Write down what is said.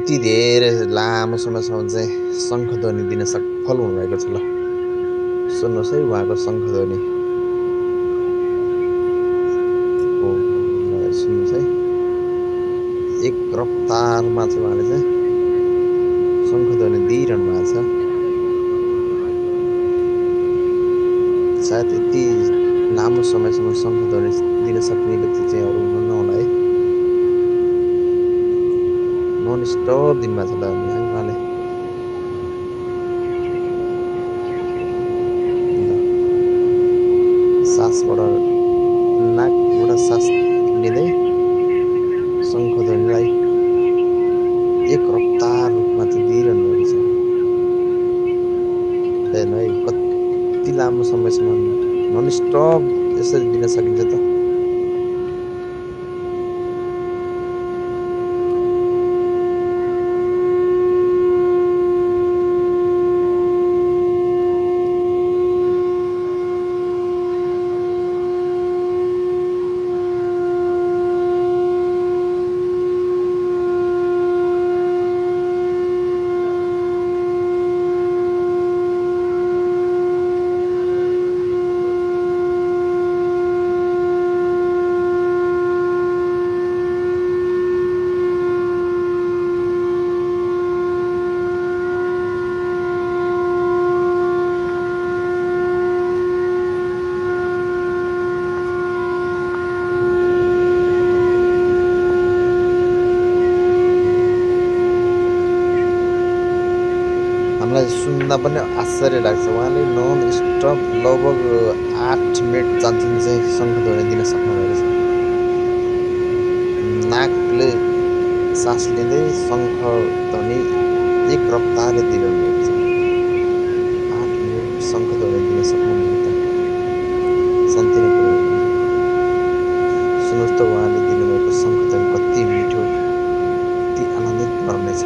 कति धेरै लामो समयसम्म चाहिँ शङ्खध्वनि दिन सफल हुनुभएको छ। ल सुन्नुहोस् है उहाँको शङ्खध्वनि। सुन्नुहोस् है, एक रफ्तारमा चाहिँ उहाँले चाहिँ शङ्खध्वनि दिइरहनु भएको छ। सायद यति लामो समयसम्म शङ्खध्वनि दिन सक्ने व्यक्ति चाहिँ अरू हुनुहुन्न होला है। नन स्टप दिनुभएको छ है उहाँले। सासबाट नाकबाट सास लिँदै शङ्खध्वनिलाई एक रफ्तार रूपमा चाहिँ दिइरहनु भएको छ। हेर्नु है कति लामो समयसम्म नन स्टप यसरी दिन सकिन्छ त। हामीलाई सुन्दा पनि आश्चर्य लाग्छ। उहाँले नन स्टप लगभग 8 मिनट जति चाहिँ शङ्खध्वनि दिन सक्नुभएको छ। नाकले सास लिँदै शङ्खध्वनि एक रफ्तारले दिइरहनु भएको छ। 8 मिनट शङ्खध्वनि दिन सक्नुभएको त शान्ति नै कुरा। सुन्नुहोस् त उहाँले दिनुभएको शङ्खध्वनि कति मिठो, कति आनन्दित गर्नेछ।